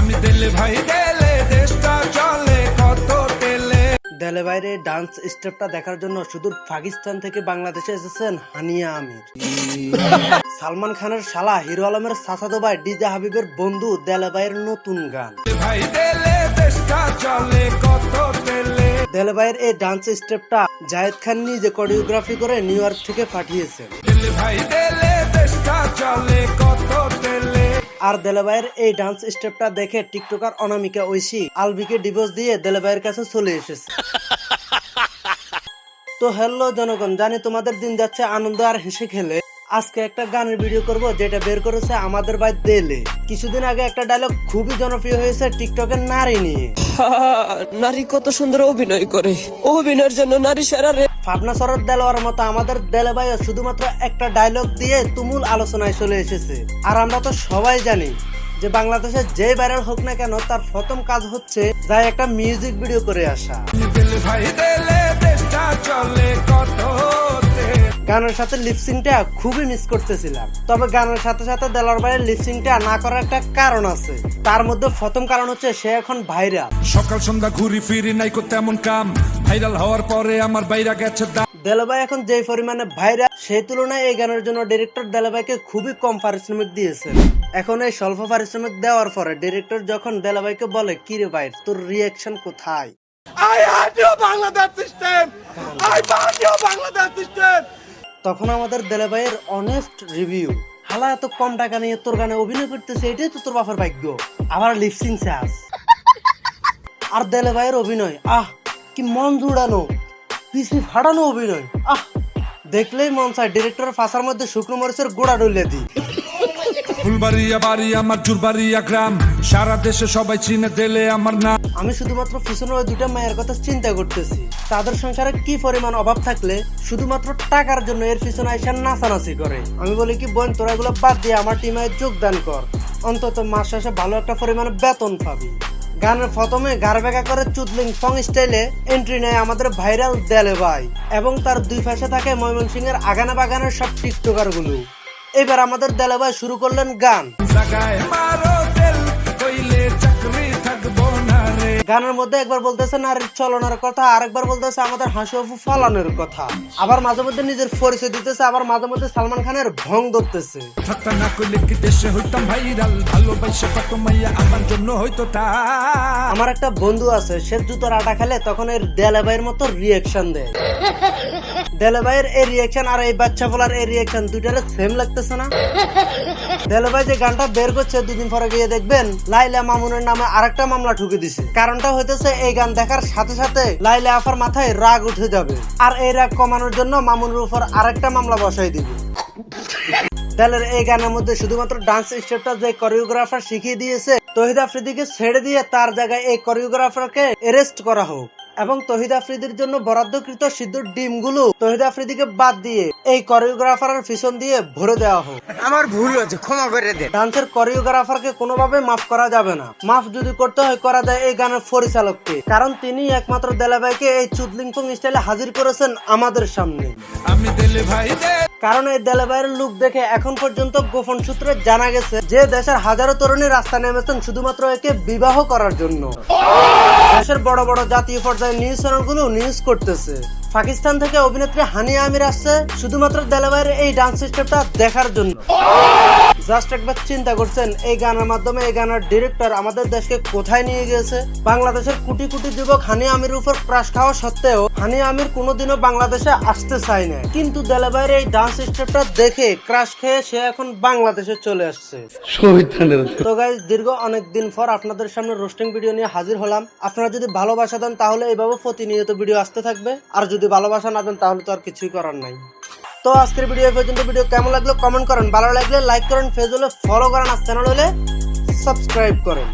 আমি দিলে ভাই দিলে দেশটা চলে কত তেলে। দেলে বাইরে ডান্স স্টেপটা দেখার জন্য সুদূর পাকিস্তান থেকে বাংলাদেশে এসেছেন হানিয়া আমির। সালমান খানের শালা হিরো আলমের চাচাতো ভাই ডিজে হাবিবের বন্ধু দেলে ভাইয়ের নতুন গান। ভাই দিলে দেশটা চলে কত তেলে। দেলে ভাইয়ের এই ডান্স স্টেপটা জায়েদ খান নিজে কোরিওগ্রাফি করে নিউ ইয়র্ক থেকে পাঠিয়েছেন। দিলে ভাই দিলে দেশটা চলে কত তেলে। আর দেলে ভাইয়ের এই ডান্স স্টেপটা দেখে টিকটকার অনামিকা ঐশী আলবিকে ডিভোর্স দিয়ে দেলে ভাইয়ের কাছে চলে এসেছে। তো হ্যালো জনগণ, জানি তোমাদের দিন যাচ্ছে আনন্দ আর হেসে খেলে। আজকে একটা গানের ভিডিও করব যেটা বের করেছে আমাদের ভাই দেলে। কিছুদিন আগে একটা ডায়লগ খুবই জনপ্রিয় হয়েছে টিকটকের নারী নিয়ে। নারী কত সুন্দর অভিনয় করে, অভিনয়ের জন্য নারী সেরা রে। পাবনা শহরের দেলোয়ার মতো আমাদের দেলে ভাই শুধুমাত্র একটা ডায়লগ দিয়ে তুমুল আলোচনায় চলে এসেছে। আর আমরা তো সবাই জানি যে বাংলাদেশে যে ভাইরাল হোক না কেন তার প্রথম কাজ হচ্ছে যাই একটা মিউজিক ভিডিও করে আসা। দিলে ভাই দিলে দেশটা চলে কত তেলে। গানের সাথে লিপসিংটা খুবই মিস করতেছিলাম, তবে গানের সাথে সাথে দেলোয়ার ভাইয়ের লিপসিংটা না করার একটা কারণ আছে। তার মধ্যে প্রথম কারণ হচ্ছে সে এখন ভাইরাল। সকাল সন্ধ্যা ঘুরি ফিরি নাই করতে এমন কাম, ভাইরাল হওয়ার পরে আমার বাইরা গেছে দাম। দেলে ভাই এখন যে পরিমাণে ভাইরাল সেই তুলনায় এই গানের জন্য ডিরেক্টর দেলে ভাইকে খুবই কম পারিশ্রমিক দিয়েছে। এখন এই স্বল্প পারিশ্রমিক দেওয়ার পরে ডিরেক্টর যখন দেলে ভাইকে বলে কি রে ভাই তোর রিয়াকশন কোথায়, তখন আমাদের দেলে ভাইয়ের অনেস্ট রিভিউ, হালা এত কম টাকা নিয়ে তোর গানে অভিনয় করতেছে এটাই তো তোর বাপের ভাগ্য, আবার লিপসিং চাস। আর দেলে ভাইয়ের অভিনয় কি মন জুড়ানো, পিসি ফাটানো অভিনয়, দেখলেই মন চায় ডিরেক্টরের ফাঁসার মধ্যে শুকনো মরিচের গোড়া ডলে দিই। ফুলবাড়িয়া বাড়ি আমার জুরবাড়িয়া গ্রাম, সারা দেশে সবাই চিনে দিলে আমার নাম। আমি শুধুমাত্র পিছনে ওই দুইটা মায়ের কথা চিন্তা করতেছি, তাদের সংসারে কি পরিমাণ অভাব থাকলে শুধুমাত্র টাকার জন্য এর পিছনে আইসা নাচানাচি করে। আমি বলি কি বোন তোরা এগুলো বাদ দিয়ে আমার টিমে যোগদান কর, অন্তত মাস শেষে ভালো একটা পরিমাণে বেতন পাবি। গানের প্রথমে গার বেগা করে চুদলিং ফং স্টাইলে এন্ট্রি নেয় আমাদের ভাইরাল দেলে ভাই, এবং তার দুই পাশে থাকে ময়মনসিংহের আগানা বাগানের সব টিকটকার গুলো। এবার আমাদের দেলে ভাই শুরু করলেন গান। গানের মধ্যে একবার বলতেছে নারীর চলনের কথা, আরেকবার বলতেছে আমাদের হাসি অপু ফলানোর কথা, আবার মাঝে মধ্যে নিজের পরিচয় দিতেছে, আবার মাঝে মধ্যে সালমান খানের ভং ধরতেছে। আমার একটা বন্ধু আছে, সে জুতোর আটা খেলে তখন এর দেলে ভাইয়ের মতো রিয়াকশন দেয়। দেলে ভাইয়ের এই রিয়াকশন আর এই বাচ্চা বলার এই রিয়াকশন দুইটারে সেম লাগতেছে না? দেলে ভাই যে গানটা বের করছে দুদিন পরে গিয়ে দেখবেন লাইলা মামুনের নামে আরেকটা মামলা ঠুকে দিছে। কারণটা হইতেছে এই গান দেখার সাথে সাথে লাইলা আফার মাথায় রাগ উঠে যাবে, আর এই রাগ কমানোর জন্য মামুনের উপর আরেকটা মামলা বসাই দিবে। দেলের এই গানের মধ্যে শুধুমাত্র ডান্স স্টেপটা যে কোরিওগ্রাফার শিখিয়ে দিয়েছে, তহিদ আফ্রিদিকে ছেড়ে দিয়ে তার জায়গায় এই কোরিওগ্রাফারকে অ্যারেস্ট করা হোক, এবং তহিদ আফ্রিদির জন্য বরাদ্দকৃত সিদ্ধর ডিমগুলো তহিদ আফ্রিদিকে বাদ দিয়ে এই কোরিওগ্রাফারের পিছন দিয়ে ভরে দেওয়া হোক। আমার ভুল হয়েছে, ক্ষমা করে দে। ডান্সের কোরিওগ্রাফারকে কোনোভাবে মাফ করা যাবে না, মাফ যদি করতে হয় করা যায় এই গানের পরিচালককে, কারণ তিনি একমাত্র দেলে ভাইকে এই চুদলিংপং স্টাইলে হাজির করেছেন আমাদের সামনে। আমি দিলে ভাই কারণ এই দেলে ভাইয়ের লুক দেখে এখন পর্যন্ত গোপন সূত্রে জানা গেছে যে দেশের হাজারো তরুণী রাস্তা নেমেছেন শুধুমাত্র একে বিবাহ করার জন্য। দেশের বড় বড় জাতীয় পর্যায়ে নিউজ চ্যানেলগুলো নিউজ করতেছে। পাকিস্তান থেকে অভিনেত্রী হানিয়া আমির আসছে শুধুমাত্র দেলে ভাইয়ের এই ডান্স স্টেপটা দেখার জন্য। জাস্ট একবার চিন্তা করছেন এই গানের মাধ্যমে এই গানের ডিরেক্টর আমাদের দেশকে কোথায় নিয়ে গিয়েছে। বাংলাদেশের কোটি কোটি যুবক হানিয়া আমির উপর ক্রাশ খাওয়া সত্ত্বেও হানিয়া আমির কোনোদিনও বাংলাদেশে আসতে চায় না, কিন্তু দেলে ভাইয়ের এই ডান্স স্টেপটা দেখে ক্রাশ খেয়ে সে এখন বাংলাদেশে চলে আসছে। তো গাইস, দীর্ঘ অনেক দিন পর আপনাদের সামনে রোস্টিং ভিডিও নিয়ে হাজির হলাম। আপনারা যদি ভালোবাসা দেন তাহলে এইভাবে প্রতিনিয়ত ভিডিও আসতে থাকবে, আর যদি ভালোবাসা না দেন তাহলে তো আর কিছুই করার নাই। তো আজকের ভিডিও পর্যন্ত। ভিডিও কেমন লাগলো কমেন্ট করেন, ভালো লাগলে লাইক করেন, পেজ হলে ফলো করেন, আর চ্যানেল হলে সাবস্ক্রাইব করেন।